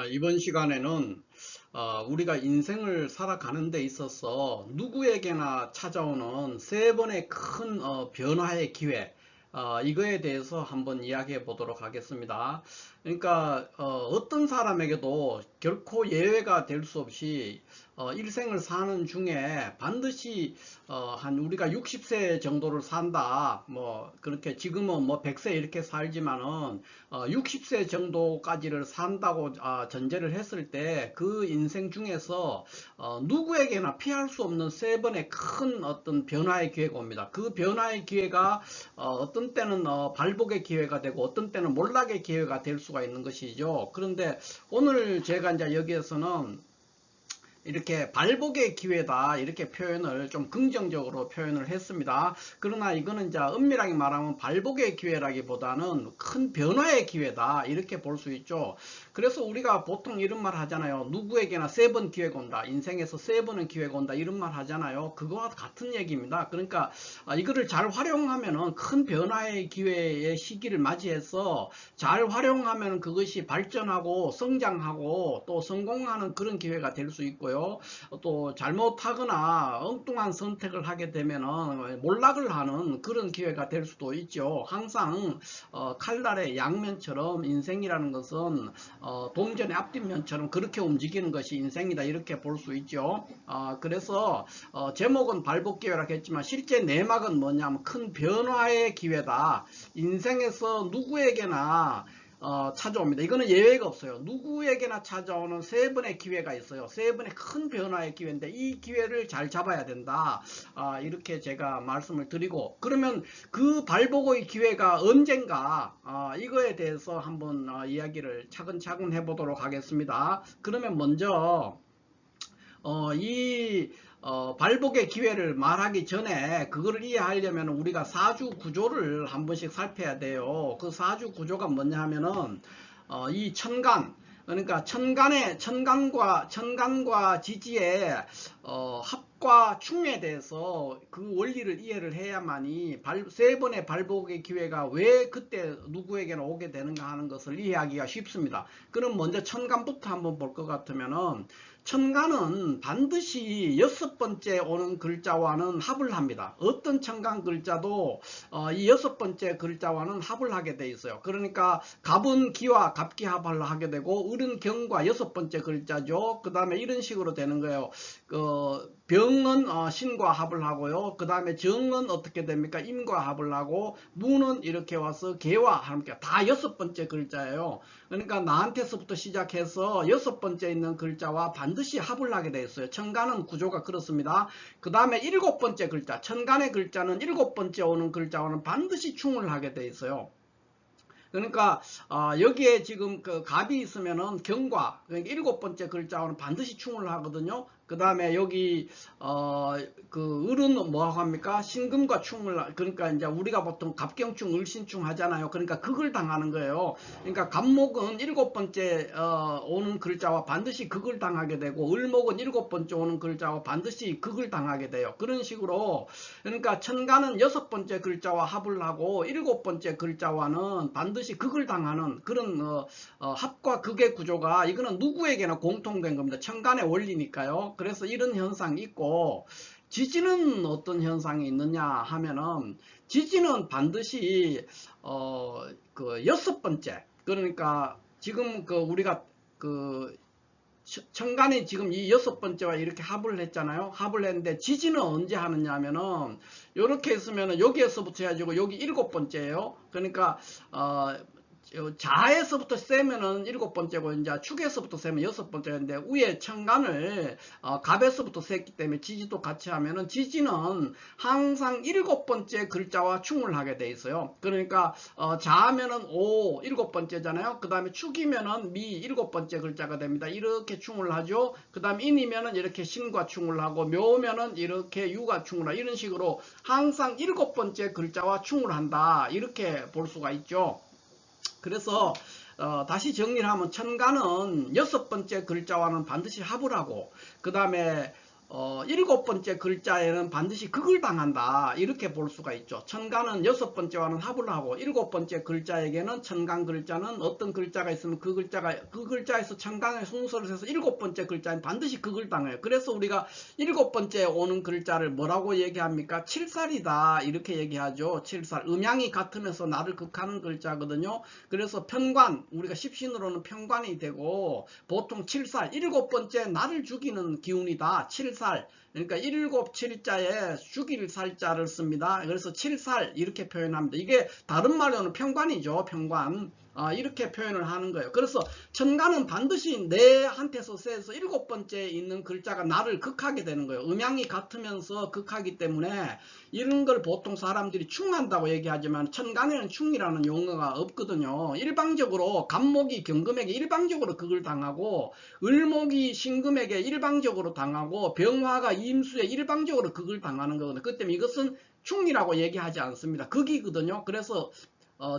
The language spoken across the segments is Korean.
이번 시간에는 우리가 인생을 살아가는 데 있어서 누구에게나 찾아오는 세 번의 큰 변화의 기회, 이거에 대해서 한번 이야기해 보도록 하겠습니다. 그러니까 어떤 사람에게도 결코 예외가 될 수 없이 일생을 사는 중에 반드시 한 우리가 60세 정도를 산다, 뭐 그렇게 지금은 뭐 100세 이렇게 살지만은 60세 정도까지를 산다고 전제를 했을 때 그 인생 중에서 누구에게나 피할 수 없는 세 번의 큰 어떤 변화의 기회가 옵니다. 그 변화의 기회가 어떤 때는 발복의 기회가 되고 어떤 때는 몰락의 기회가 될 수가 있는 것이죠. 그런데 오늘 제가 이제 여기에서는 이렇게 발복의 기회다 이렇게 표현을 좀 긍정적으로 표현을 했습니다. 그러나 이거는 이제 엄밀하게 말하면 발복의 기회라기보다는 큰 변화의 기회다 이렇게 볼 수 있죠. 그래서 우리가 보통 이런 말 하잖아요. 누구에게나 세 번 기회가 온다. 인생에서 세 번은 기회가 온다. 이런 말 하잖아요. 그거와 같은 얘기입니다. 그러니까 이거를 잘 활용하면은 큰 변화의 기회의 시기를 맞이해서 잘 활용하면 그것이 발전하고 성장하고 또 성공하는 그런 기회가 될 수 있고요. 또 잘못하거나 엉뚱한 선택을 하게 되면은 몰락을 하는 그런 기회가 될 수도 있죠. 항상 칼날의 양면처럼 인생이라는 것은 동전의 앞뒷면처럼 그렇게 움직이는 것이 인생이다 이렇게 볼 수 있죠. 그래서 제목은 발복기회라고 했지만 실제 내막은 뭐냐면 큰 변화의 기회다. 인생에서 누구에게나 찾아옵니다. 이거는 예외가 없어요. 누구에게나 찾아오는 세 번의 기회가 있어요. 세 번의 큰 변화의 기회인데 이 기회를 잘 잡아야 된다. 이렇게 제가 말씀을 드리고, 그러면 그 발복의 기회가 언젠가 이거에 대해서 한번 이야기를 차근차근 해보도록 하겠습니다. 그러면 먼저 이 발복의 기회를 말하기 전에 그거를 이해하려면 우리가 사주 구조를 한 번씩 살펴야 돼요. 그 사주 구조가 뭐냐 하면은 이 천간, 그러니까 천간과 지지의 합과 충에 대해서 그 원리를 이해를 해야만이 세 번의 발복의 기회가 왜 그때 누구에게나 오게 되는가 하는 것을 이해하기가 쉽습니다. 그럼 먼저 천간부터 한번 볼 것 같으면은 천간은 반드시 여섯 번째 오는 글자와는 합을 합니다. 어떤 천간 글자도 이 여섯 번째 글자와는 합을 하게 돼 있어요. 그러니까 갑은 기와 갑기합을 하게 되고 을은 경과 여섯 번째 글자죠. 그 다음에 이런 식으로 되는 거예요. 병은 신과 합을 하고요. 그 다음에 정은 어떻게 됩니까? 임과 합을 하고, 무는 이렇게 와서 개와 함께 다 여섯 번째 글자예요. 그러니까 나한테서부터 시작해서 여섯 번째 있는 글자와 반드시 합을 하게 되어 있어요. 천간은 구조가 그렇습니다. 그 다음에 일곱 번째 글자, 천간의 글자는 일곱 번째 오는 글자와는 반드시 충을 하게 되어 있어요. 그러니까 여기에 지금 그 갑이 있으면은 경과, 그러니까 일곱 번째 글자와는 반드시 충을 하거든요. 그 다음에 여기 그 을은 뭐 합니까? 신금과 충을, 그러니까 이제 우리가 보통 갑경충, 을신충 하잖아요. 그러니까 극을 당하는 거예요. 그러니까 갑목은 일곱 번째 오는 글자와 반드시 극을 당하게 되고, 을목은 일곱 번째 오는 글자와 반드시 극을 당하게 돼요. 그런 식으로, 그러니까 천간은 여섯 번째 글자와 합을 하고 일곱 번째 글자와는 반드시 극을 당하는 그런 합과 극의 구조가, 이거는 누구에게나 공통된 겁니다. 천간의 원리니까요. 그래서 이런 현상이 있고, 지지는 어떤 현상이 있느냐 하면은, 지지는 반드시 그 여섯 번째, 그러니까 지금 그 우리가 그 천간이 지금 이 여섯 번째와 이렇게 합을 했잖아요. 합을 했는데 지지는 언제 하느냐 하면은 이렇게 했으면은 여기에서부터 해가지고 여기 일곱 번째예요. 그러니까 자에서부터 세면은 일곱 번째고, 이제 축에서부터 세면 여섯 번째인데, 위에 천간을 갑에서부터 셌기 때문에 지지도 같이 하면은 지지는 항상 일곱 번째 글자와 충을 하게 돼 있어요. 그러니까 자하면은 오 일곱 번째잖아요. 그 다음에 축이면은 미 일곱 번째 글자가 됩니다. 이렇게 충을 하죠. 그 다음에 인이면은 이렇게 신과 충을 하고, 묘면은 이렇게 유가 충을 하고, 이런 식으로 항상 일곱 번째 글자와 충을 한다, 이렇게 볼 수가 있죠. 그래서 다시 정리를 하면 천간은 여섯 번째 글자와는 반드시 합을 하고, 그 다음에 일곱 번째 글자에는 반드시 극을 당한다 이렇게 볼 수가 있죠. 천간은 여섯 번째와는 합을 하고 일곱 번째 글자에게는 천간 글자는 어떤 글자가 있으면 그 글자에서 천간의 순서를 해서 일곱 번째 글자는 반드시 극을 당해요. 그래서 우리가 일곱 번째 오는 글자를 뭐라고 얘기합니까? 칠살이다 이렇게 얘기하죠. 칠살, 음양이 같으면서 나를 극하는 글자거든요. 그래서 편관, 우리가 십신으로는 편관이 되고 보통 칠살, 일곱 번째 나를 죽이는 기운이다. 칠살, 그러니까 일곱 칠자에 죽일 살자를 씁니다. 그래서 칠살 이렇게 표현합니다. 이게 다른 말로는 편관이죠. 편관. 이렇게 표현을 하는 거예요. 그래서 천간은 반드시 내한테서 세서 일곱 번째에 있는 글자가 나를 극하게 되는 거예요. 음양이 같으면서 극하기 때문에 이런 걸 보통 사람들이 충한다고 얘기하지만 천간에는 충이라는 용어가 없거든요. 일방적으로 간목이 경금에게 일방적으로 극을 당하고 을목이 신금에게 일방적으로 당하고 병화가 임수에 일방적으로 극을 당하는 거거든요. 그 때문에 이것은 충이라고 얘기하지 않습니다. 극이거든요. 그래서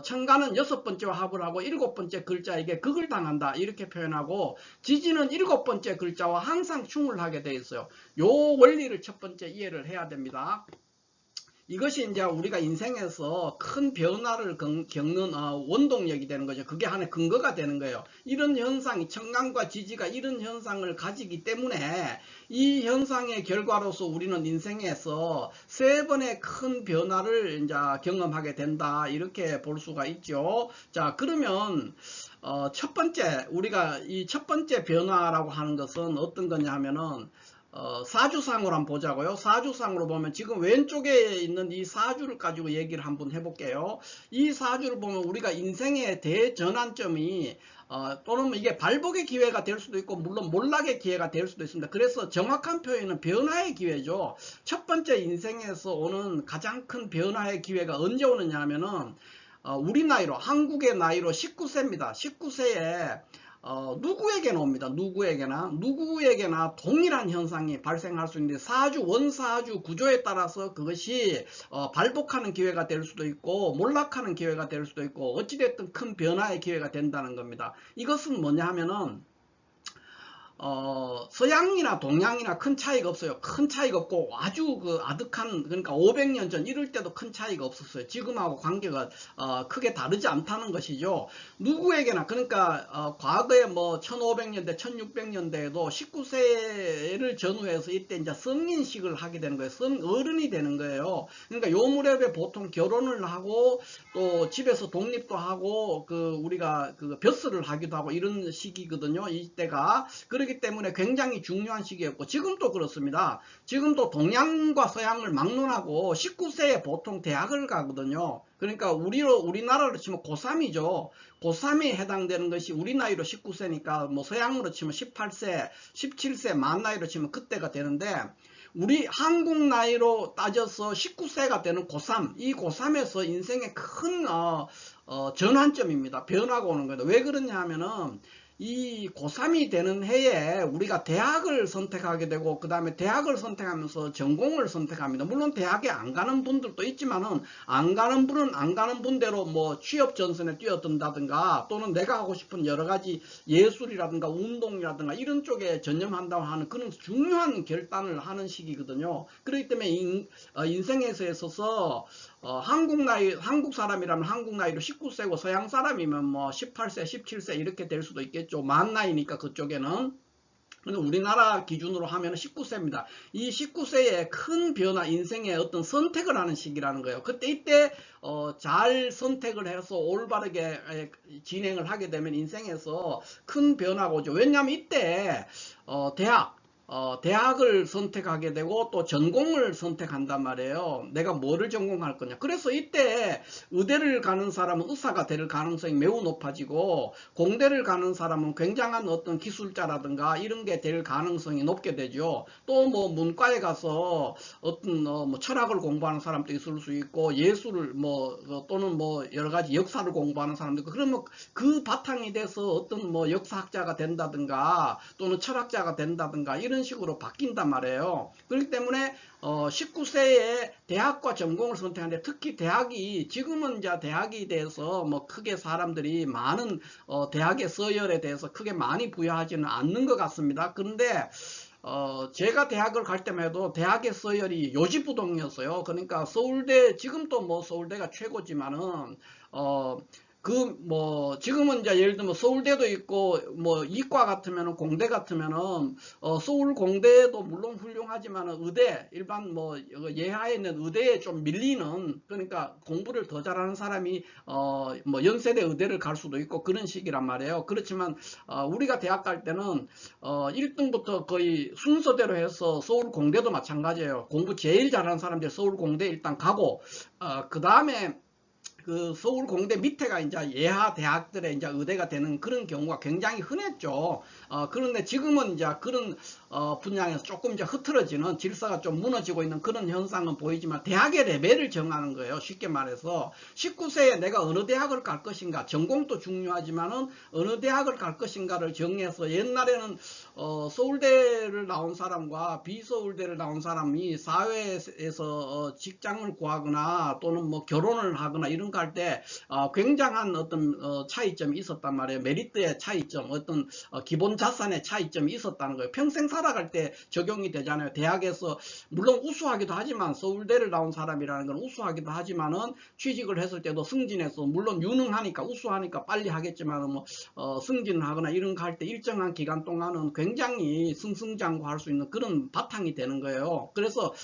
천간은 여섯 번째와 합을 하고 일곱 번째 글자에게 극을 당한다 이렇게 표현하고 지지는 일곱 번째 글자와 항상 충을 하게 되어 있어요. 요 원리를 첫 번째 이해를 해야 됩니다. 이것이 이제 우리가 인생에서 큰 변화를 겪는 원동력이 되는 거죠. 그게 하나의 근거가 되는 거예요. 이런 현상이 천간과 지지가 이런 현상을 가지기 때문에 이 현상의 결과로서 우리는 인생에서 세 번의 큰 변화를 이제 경험하게 된다 이렇게 볼 수가 있죠. 자, 그러면 첫 번째 우리가 이 첫 번째 변화라고 하는 것은 어떤 거냐 하면은 사주상으로 한번 보자고요. 사주상으로 보면 지금 왼쪽에 있는 이 사주를 가지고 얘기를 한번 해볼게요. 이 사주를 보면 우리가 인생의 대전환점이 또는 이게 발복의 기회가 될 수도 있고 물론 몰락의 기회가 될 수도 있습니다. 그래서 정확한 표현은 변화의 기회죠. 첫 번째 인생에서 오는 가장 큰 변화의 기회가 언제 오느냐 하면은 우리 나이로 한국의 나이로 19세입니다. 19세에 누구에게나 옵니다. 누구에게나 동일한 현상이 발생할 수 있는데 사주, 원사주 구조에 따라서 그것이 발복하는 기회가 될 수도 있고 몰락하는 기회가 될 수도 있고 어찌됐든 큰 변화의 기회가 된다는 겁니다. 이것은 뭐냐 하면은 서양이나 동양이나 큰 차이가 없어요. 큰 차이가 없고 아주 아득한 그러니까 500년 전 이럴 때도 큰 차이가 없었어요. 지금하고 관계가 크게 다르지 않다는 것이죠. 누구에게나 그러니까 과거에 뭐 1500년대 1600년대에도 19세를 전후해서 이때 이제 성인식을 하게 되는 거예요. 어른이 되는 거예요. 그러니까 요 무렵에 보통 결혼을 하고 또 집에서 독립도 하고 우리가 벼슬을 하기도 하고 이런 시기거든요. 이때가 그렇기 때문에 굉장히 중요한 시기였고 지금도 그렇습니다. 지금도 동양과 서양을 막론하고 19세에 보통 대학을 가거든요. 그러니까 우리나라로 치면 고3이죠. 고3에 해당되는 것이 우리 나이로 19세니까 뭐 서양으로 치면 18세, 17세 만 나이로 치면 그때가 되는데 우리 한국 나이로 따져서 19세가 되는 고3, 이 고3에서 인생의 큰 전환점입니다. 변화가 오는 거예요. 왜 그러냐 하면은 이 고3이 되는 해에 우리가 대학을 선택하게 되고 그 다음에 대학을 선택하면서 전공을 선택합니다. 물론 대학에 안 가는 분들도 있지만은 안 가는 분은 안 가는 분대로 뭐 취업 전선에 뛰어든다든가 또는 내가 하고 싶은 여러 가지 예술이라든가 운동이라든가 이런 쪽에 전념한다고 하는 그런 중요한 결단을 하는 시기거든요. 그렇기 때문에 인생에서 있어서 한국 사람이라면 한국 나이로 19세고 서양 사람이면 뭐 18세, 17세 이렇게 될 수도 있겠죠. 만 나이니까 그쪽에는. 근데 우리나라 기준으로 하면 19세입니다. 이 19세의 큰 변화, 인생의 어떤 선택을 하는 시기라는 거예요. 이때 잘 선택을 해서 올바르게 진행을 하게 되면 인생에서 큰 변화가 오죠. 왜냐하면 이때 대학을 선택하게 되고 또 전공을 선택한단 말이에요. 내가 뭐를 전공할 거냐. 그래서 이때 의대를 가는 사람은 의사가 될 가능성이 매우 높아지고 공대를 가는 사람은 굉장한 어떤 기술자라든가 이런 게 될 가능성이 높게 되죠. 또 뭐 문과에 가서 어떤 뭐 철학을 공부하는 사람도 있을 수 있고 예술을 또는 뭐 여러 가지 역사를 공부하는 사람도 있고 그러면 그 바탕이 돼서 어떤 뭐 역사학자가 된다든가 또는 철학자가 된다든가 이런 식으로 바뀐단 말이에요. 그렇기 때문에 19세에 대학과 전공을 선택하는데 특히 대학이 지금은 이제 대학에 대해서 뭐 크게 사람들이 많은 대학의 서열에 대해서 크게 많이 부여하지는 않는 것 같습니다. 그런데 제가 대학을 갈 때만 해도 대학의 서열이 요지부동이었어요. 그러니까 서울대, 지금도 뭐 서울대가 최고지만은, 지금은 이제 예를 들면 서울대도 있고, 뭐, 이과 같으면은, 공대 같으면은, 서울 공대도 물론 훌륭하지만은, 의대, 일반 뭐, 예하에 있는 의대에 좀 밀리는, 그러니까 공부를 더 잘하는 사람이, 뭐, 연세대 의대를 갈 수도 있고, 그런 식이란 말이에요. 그렇지만, 우리가 대학 갈 때는, 1등부터 거의 순서대로 해서 서울 공대도 마찬가지예요. 공부 제일 잘하는 사람들 서울 공대 일단 가고, 그 다음에 그 서울 공대 밑에가 이제 예하 대학들의 이제 의대가 되는 그런 경우가 굉장히 흔했죠. 그런데 지금은 이제 그런 분야에서 조금 이제 흐트러지는, 질서가 좀 무너지고 있는 그런 현상은 보이지만, 대학의 레벨을 정하는 거예요. 쉽게 말해서 19세에 내가 어느 대학을 갈 것인가, 전공도 중요하지만은 어느 대학을 갈 것인가를 정해서, 옛날에는 서울대를 나온 사람과 비서울대를 나온 사람이 사회에서 직장을 구하거나 또는 뭐 결혼을 하거나 이런 거 할 때 굉장한 어떤 차이점이 있었단 말이에요. 메리트의 차이점, 어떤 기본 자산의 차이점이 있었다는 거예요. 평생 살아갈 때 적용이 되잖아요. 대학에서 물론 우수하기도 하지만, 서울대를 나온 사람이라는 건 우수하기도 하지만은 취직을 했을 때도 승진해서, 물론 유능하니까 우수하니까 빨리 하겠지만 뭐 승진을 하거나 이런 거 할 때 일정한 기간 동안은 굉장히 승승장구할 수 있는 그런 바탕이 되는 거예요. 그래서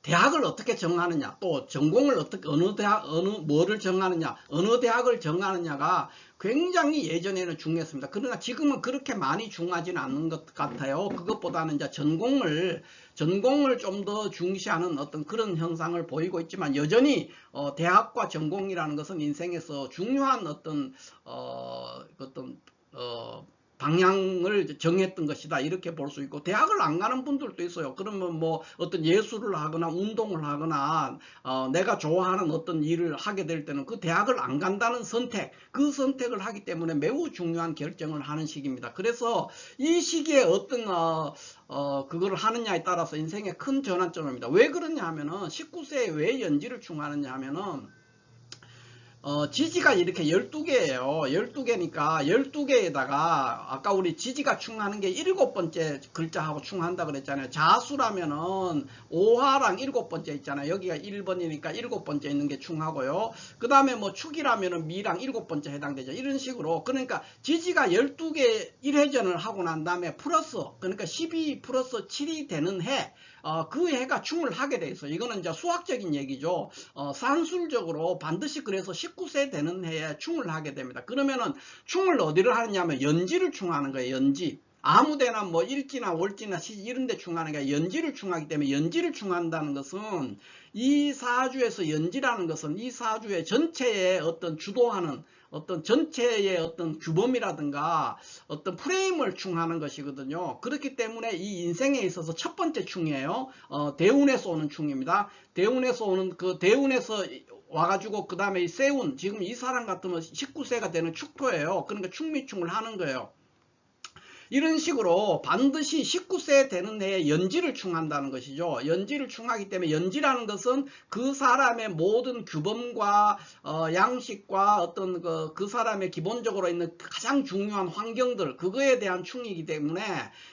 대학을 어떻게 정하느냐, 또 전공을 어떻게, 어느 대학, 뭐를 정하느냐, 어느 대학을 정하느냐가 굉장히 예전에는 중요했습니다. 그러나 지금은 그렇게 많이 중요하지는 않는 것 같아요. 그것보다는 이제 전공을 좀 더 중시하는 어떤 그런 현상을 보이고 있지만, 여전히 대학과 전공이라는 것은 인생에서 중요한 어떤 방향을 정했던 것이다, 이렇게 볼 수 있고, 대학을 안 가는 분들도 있어요. 그러면 뭐 어떤 예술을 하거나 운동을 하거나 내가 좋아하는 어떤 일을 하게 될 때는 그 대학을 안 간다는 선택, 그 선택을 하기 때문에 매우 중요한 결정을 하는 시기입니다. 그래서 이 시기에 어떤 그거를 하느냐에 따라서 인생의 큰 전환점입니다. 왜 그러냐 하면은, 19세에 왜 연지를 충하느냐 하면은, 지지가 이렇게 12개예요. 12개니까 12개에다가 아까 우리 지지가 충하는 게 7번째 글자하고 충한다 그랬잖아요. 자수라면은 오화랑 7번째 있잖아요. 여기가 1번이니까 7번째 있는 게 충하고요. 그 다음에 뭐 축이라면은 미랑 7번째 해당되죠. 이런 식으로. 그러니까 지지가 12개 1회전을 하고 난 다음에 플러스, 그러니까 12 플러스 7이 되는 해, 그 해가 충을 하게 돼 있어요. 이거는 이제 수학적인 얘기죠. 산술적으로 반드시 그래서 19세 되는 해에 충을 하게 됩니다. 그러면은 충을 어디를 하느냐 하면 연지를 충하는 거예요. 연지. 아무데나 뭐 일지나 월지나 시지 이런 데 충하는 게 연지를 충하기 때문에, 연지를 충한다는 것은, 이 사주에서 연지라는 것은 이 사주의 전체에 어떤 주도하는 어떤 전체의 어떤 규범이라든가 어떤 프레임을 충하는 것이거든요. 그렇기 때문에 이 인생에 있어서 첫 번째 충이에요. 대운에서 오는 충입니다. 대운에서 오는, 그 대운에서 와가지고 그 다음에 세운, 지금 이 사람 같으면 19세가 되는 축토예요. 그러니까 충미충을 하는 거예요. 이런 식으로 반드시 19세 되는 해에 연지를 충한다는 것이죠. 연지를 충하기 때문에, 연지라는 것은 그 사람의 모든 규범과 양식과 어떤 그 사람의 기본적으로 있는 가장 중요한 환경들, 그거에 대한 충이기 때문에,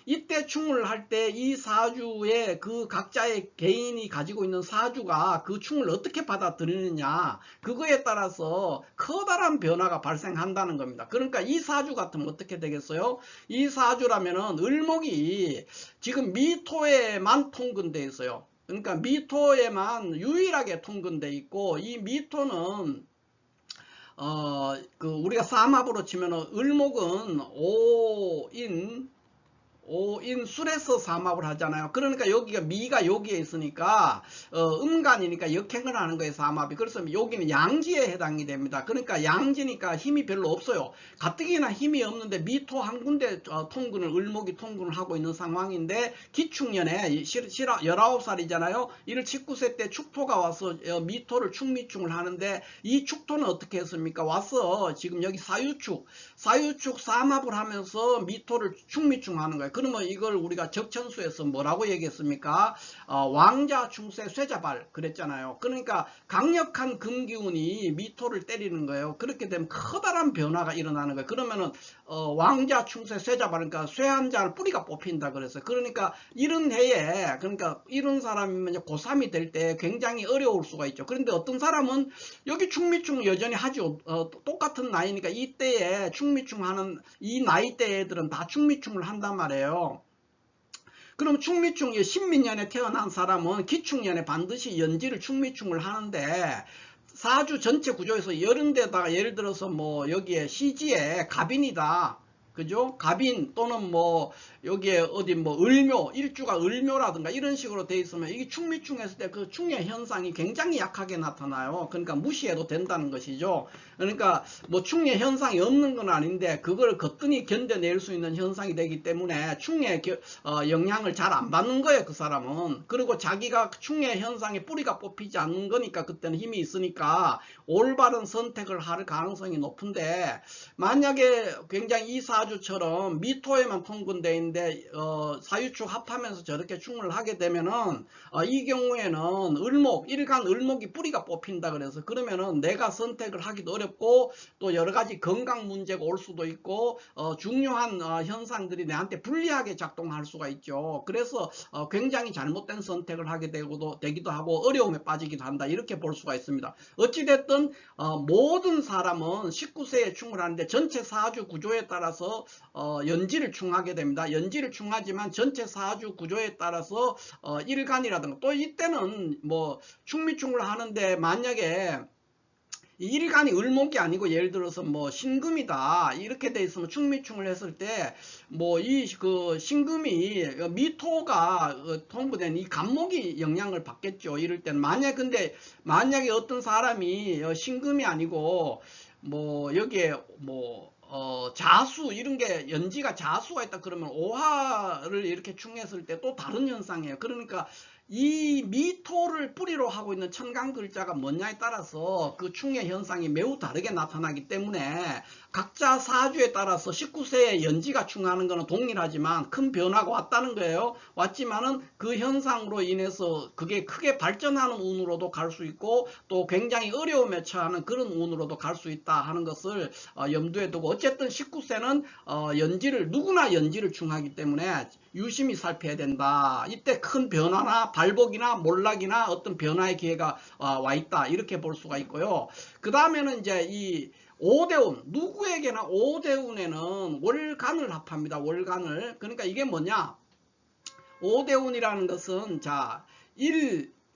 이때 충을 할 때 이 사주의 그 각자의 개인이 가지고 있는 사주가 그 충을 어떻게 받아들이느냐, 그거에 따라서 커다란 변화가 발생한다는 겁니다. 그러니까 이 사주 같으면 어떻게 되겠어요? 이 사주라면은 을목이 지금 미토에만 통근돼 있어요. 그러니까 미토에만 유일하게 통근돼 있고, 이 미토는 우리가 삼합으로 치면은 을목은 오인 술에서 삼합을 하잖아요. 그러니까 여기가 미가 여기에 있으니까 음간이니까 역행을 하는 거예요, 삼합이. 그래서 여기는 양지에 해당이 됩니다. 그러니까 양지니까 힘이 별로 없어요. 가뜩이나 힘이 없는데 미토 한 군데 통근을, 을목이 통근을 하고 있는 상황인데, 기축년에 19살이잖아요. 이를 19세 때 축토가 와서 미토를 축미충을 하는데, 이 축토는 어떻게 했습니까? 와서 지금 여기 사유축 삼합을 하면서 미토를 축미충 하는 거예요. 거예요. 그러면 이걸 우리가 적천수에서 뭐라고 얘기했습니까? 왕자 충세 쇠자발 그랬잖아요. 그러니까 강력한 금기운이 미토를 때리는 거예요. 그렇게 되면 커다란 변화가 일어나는 거예요. 그러면은 왕자 충세 쇠자발, 그러니까 쇠 한 잔 뿌리가 뽑힌다 그랬어요. 그러니까 이런 해에, 그러니까 이런 사람이면 고3이 될 때 굉장히 어려울 수가 있죠. 그런데 어떤 사람은 여기 충미충 여전히 하죠. 똑같은 나이니까 이때에 충미충 하는 이 나이대 애들은 다 충미충을 한단 말이에요. 그럼 충미충 신민년에 태어난 사람은 기충년에 반드시 연지를 충미충을 하는데 사주 전체 구조에서 이런 데다가 예를 들어서 뭐 여기에 시지에 갑인이다. 그죠? 갑인 또는 뭐 여기에 어디 뭐 을묘, 일주가 을묘라든가 이런 식으로 돼 있으면 이게 충미충 했을 때 그 충의 현상이 굉장히 약하게 나타나요. 그러니까 무시해도 된다는 것이죠. 그러니까 뭐 충의 현상이 없는 건 아닌데 그걸 거뜬히 견뎌낼 수 있는 현상이 되기 때문에 충의 영향을 잘 안 받는 거예요, 그 사람은. 그리고 자기가 충의 현상에 뿌리가 뽑히지 않는 거니까 그때는 힘이 있으니까 올바른 선택을 할 가능성이 높은데, 만약에 굉장히 이 사주처럼 미토에만 통근되어 있는데 사유축 합하면서 저렇게 충을 하게 되면은 이 경우에는 을목, 일간 을목이 뿌리가 뽑힌다 그래서, 그러면은 내가 선택을 하기도 어렵고 또 여러 가지 건강 문제가 올 수도 있고 중요한 현상들이 내한테 불리하게 작동할 수가 있죠. 그래서 굉장히 잘못된 선택을 하게 되기도 하고 어려움에 빠지기도 한다, 이렇게 볼 수가 있습니다. 어찌됐든 모든 사람은 19세에 충을 하는데 전체 사주 구조에 따라서 연지를 충하게 됩니다. 연지를 충하지만 전체 사주 구조에 따라서 일간이라든가, 또 이때는 뭐 충미충을 하는데 만약에 일간이 을목이 아니고 예를 들어서 뭐 신금이다 이렇게 돼 있으면 충미충을 했을 때 뭐 이 그 신금이 미토가 통부된 이 간목이 영향을 받겠죠. 이럴 때는 만약에 어떤 사람이 신금이 아니고 뭐 여기에 뭐 자수 이런 게 연지가 자수가 있다 그러면 오화를 이렇게 충했을 때 또 다른 현상이에요. 그러니까 이 미토를 뿌리로 하고 있는 천간글자가 뭐냐에 따라서 그 충의 현상이 매우 다르게 나타나기 때문에 각자 사주에 따라서 19세에 연지가 충하는 것은 동일하지만 큰 변화가 왔다는 거예요. 왔지만은 그 현상으로 인해서 그게 크게 발전하는 운으로도 갈 수 있고 또 굉장히 어려움에 처하는 그런 운으로도 갈 수 있다 하는 것을 염두에 두고, 어쨌든 19세는 누구나 연지를 충하기 때문에 유심히 살펴야 된다. 이때 큰 변화나 발복이나 몰락이나 어떤 변화의 기회가 와 있다, 이렇게 볼 수가 있고요. 그 다음에는 이제 이 오대운, 누구에게나 오대운에는 월간을 합합니다. 월간을. 그러니까 이게 뭐냐, 오대운이라는 것은 자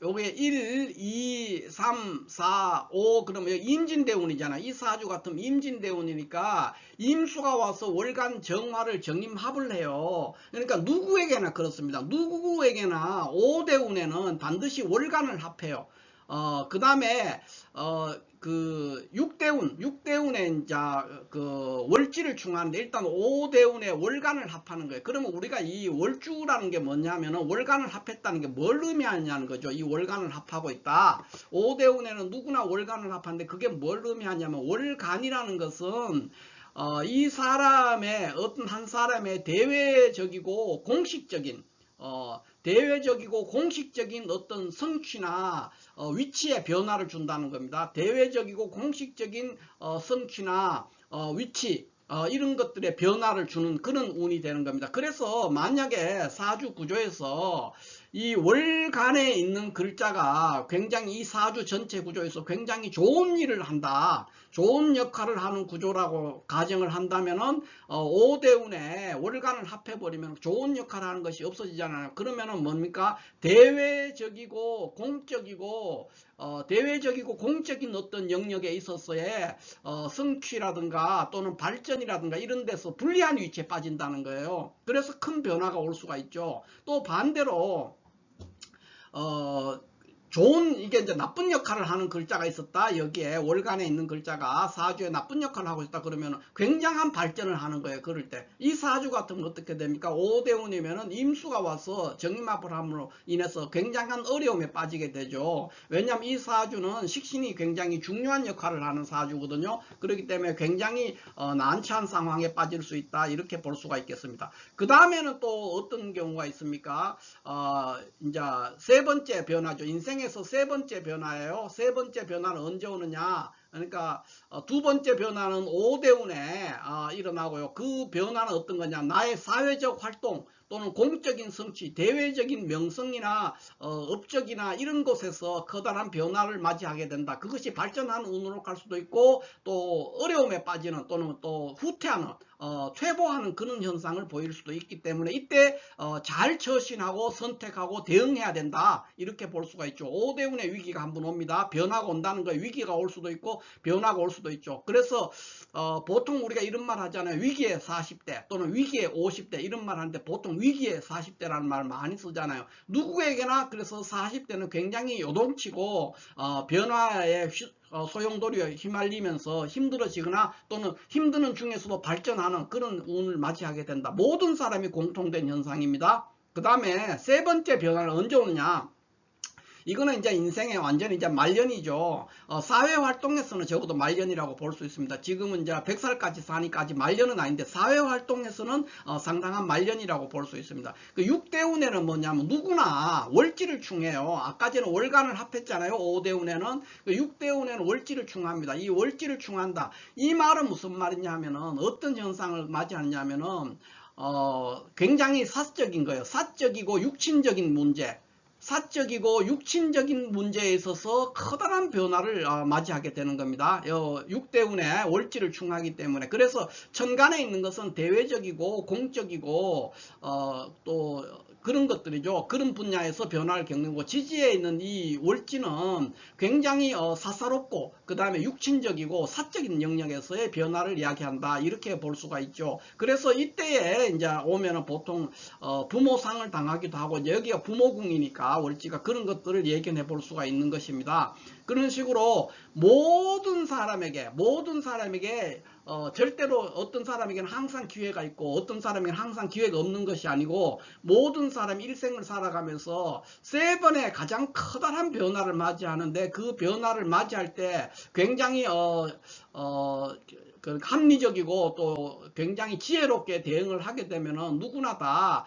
요게 1, 2, 3, 4, 5 그러면 임진대운이잖아. 이 사주 같으면 임진대운이니까 임수가 와서 월간 정화를 정임합을 해요. 그러니까 누구에게나 그렇습니다. 누구에게나 오대운에는 반드시 월간을 합해요. 그 다음에 그 6대운에 이제 그 월지를 충하는데 일단 5대운에 월간을 합하는 거예요. 그러면 우리가 이 월주라는 게 뭐냐면은 월간을 합했다는 게 뭘 의미하냐는 거죠. 이 월간을 합하고 있다. 5대운에는 누구나 월간을 합하는데 그게 뭘 의미하냐면, 월간이라는 것은 이 사람의 어떤 한 사람의 대외적이고 공식적인 어떤 성취나 위치에 변화를 준다는 겁니다. 대외적이고 공식적인 성취나 위치 이런 것들의 변화를 주는 그런 운이 되는 겁니다. 그래서 만약에 사주 구조에서 이 월간에 있는 글자가 굉장히 이 사주 전체 구조에서 굉장히 좋은 일을 한다, 좋은 역할을 하는 구조라고 가정을 한다면은 5대운에 월간을 합해버리면 좋은 역할을 하는 것이 없어지잖아요. 그러면은 뭡니까? 대외적이고 공적인 어떤 영역에 있어서의 성취라든가 또는 발전이라든가 이런 데서 불리한 위치에 빠진다는 거예요. 그래서 큰 변화가 올 수가 있죠. 또 반대로 좋은, 이게 이제 나쁜 역할을 하는 글자가 있었다. 여기에 월간에 있는 글자가 사주에 나쁜 역할을 하고 있다. 그러면 굉장한 발전을 하는 거예요. 그럴 때. 이 사주 같은 건 어떻게 됩니까? 오대운이면은 임수가 와서 정임합을 함으로 인해서 굉장한 어려움에 빠지게 되죠. 왜냐하면 이 사주는 식신이 굉장히 중요한 역할을 하는 사주거든요. 그렇기 때문에 굉장히 난처한 상황에 빠질 수 있다. 이렇게 볼 수가 있겠습니다. 그 다음에는 또 어떤 경우가 있습니까? 이제 세 번째 변화죠. 인생에서 세 번째 변화예요. 세 번째 변화는 언제 오느냐? 그러니까 두 번째 변화는 오대운에 일어나고요. 그 변화는 어떤 거냐? 나의 사회적 활동 또는 공적인 성취, 대외적인 명성이나 업적이나 이런 곳에서 커다란 변화를 맞이하게 된다. 그것이 발전하는 운으로 갈 수도 있고 또 어려움에 빠지는 또는 또 후퇴하는 퇴보하는 그런 현상을 보일 수도 있기 때문에 이때 잘 처신하고 선택하고 대응해야 된다. 이렇게 볼 수가 있죠. 오대운의 위기가 한번 옵니다. 변화가 온다는 거예요. 위기가 올 수도 있고 변화가 올 수도 있죠. 그래서 보통 우리가 이런 말 하잖아요. 위기의 40대 또는 위기의 50대 이런 말 하는데 보통 위기의 40대라는 말 많이 쓰잖아요. 누구에게나 그래서 40대는 굉장히 요동치고 변화에 소용돌이에 휘말리면서 힘들어지거나 또는 힘드는 중에서도 발전하는 그런 운을 맞이하게 된다. 모든 사람이 공통된 현상입니다. 그 다음에 세 번째 변화는 언제 오느냐? 이거는 이제 인생의 완전히 이제 말년이죠. 사회활동에서는 적어도 말년이라고 볼 수 있습니다. 지금은 이제 100살까지 사니까 아직 말년은 아닌데 사회활동에서는 상당한 말년이라고 볼 수 있습니다. 그 6대운에는 뭐냐면 누구나 월지를 충해요. 아까 전에 월간을 합했잖아요. 5대운에는. 그 6대운에는 월지를 충합니다. 이 월지를 충한다. 이 말은 무슨 말이냐 하면은 어떤 현상을 맞이하냐면은 굉장히 사적인 거예요. 사적이고 육친적인 문제. 사적이고 육친적인 문제에 있어서 커다란 변화를 맞이하게 되는 겁니다. 6대운에 월지를 충하기 때문에. 그래서 천간에 있는 것은 대외적이고 공적이고 또 그런 것들이죠. 그런 분야에서 변화를 겪는 거. 지지에 있는 이 월지는 굉장히 사사롭고 그 다음에 육친적이고 사적인 영역에서의 변화를 이야기한다. 이렇게 볼 수가 있죠. 그래서 이때에 이제 오면은 보통 부모상을 당하기도 하고 여기가 부모궁이니까 월지가 그런 것들을 예견해 볼 수가 있는 것입니다. 그런 식으로 모든 사람에게 절대로 어떤 사람에게는 항상 기회가 있고 어떤 사람에게는 항상 기회가 없는 것이 아니고 모든 사람이 일생을 살아가면서 세 번의 가장 커다란 변화를 맞이하는데 그 변화를 맞이할 때 굉장히 합리적이고 또 굉장히 지혜롭게 대응을 하게 되면은 누구나 다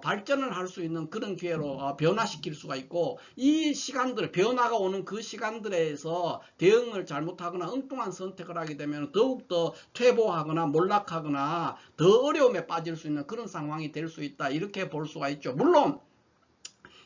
발전을 할 수 있는 그런 기회로 변화시킬 수가 있고 이 시간들 변화가 오는 그 시간들에서 대응을 잘못하거나 엉뚱한 선택을 하게 되면 더욱더 퇴보하거나 몰락하거나 더 어려움에 빠질 수 있는 그런 상황이 될 수 있다. 이렇게 볼 수가 있죠. 물론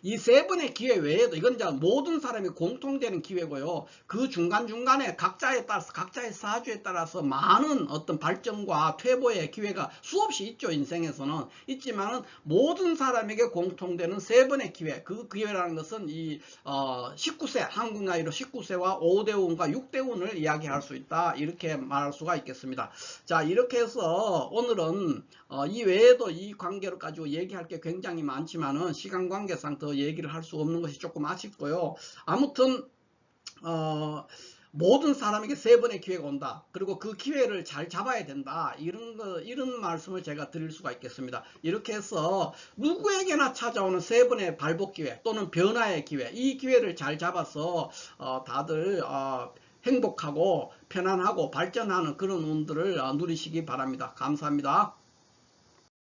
이 세 번의 기회 외에도 이건 이제 모든 사람이 공통되는 기회고요. 그 중간중간에 각자에 따라서 각자의 사주에 따라서 많은 어떤 발전과 퇴보의 기회가 수없이 있죠. 인생에서는 있지만은 모든 사람에게 공통되는 세 번의 기회. 그 기회라는 것은 이 19세 한국 나이로 19세와 5대운과 6대운을 이야기할 수 있다. 이렇게 말할 수가 있겠습니다. 자, 이렇게 해서 오늘은 이 외에도 이 관계를 가지고 얘기할 게 굉장히 많지만은 시간 관계상 더 얘기를 할 수 없는 것이 조금 아쉽고요. 아무튼 모든 사람에게 세 번의 기회가 온다. 그리고 그 기회를 잘 잡아야 된다. 이런 말씀을 제가 드릴 수가 있겠습니다. 이렇게 해서 누구에게나 찾아오는 세 번의 발복 기회 또는 변화의 기회, 이 기회를 잘 잡아서 다들 행복하고 편안하고 발전하는 그런 운들을 누리시기 바랍니다. 감사합니다.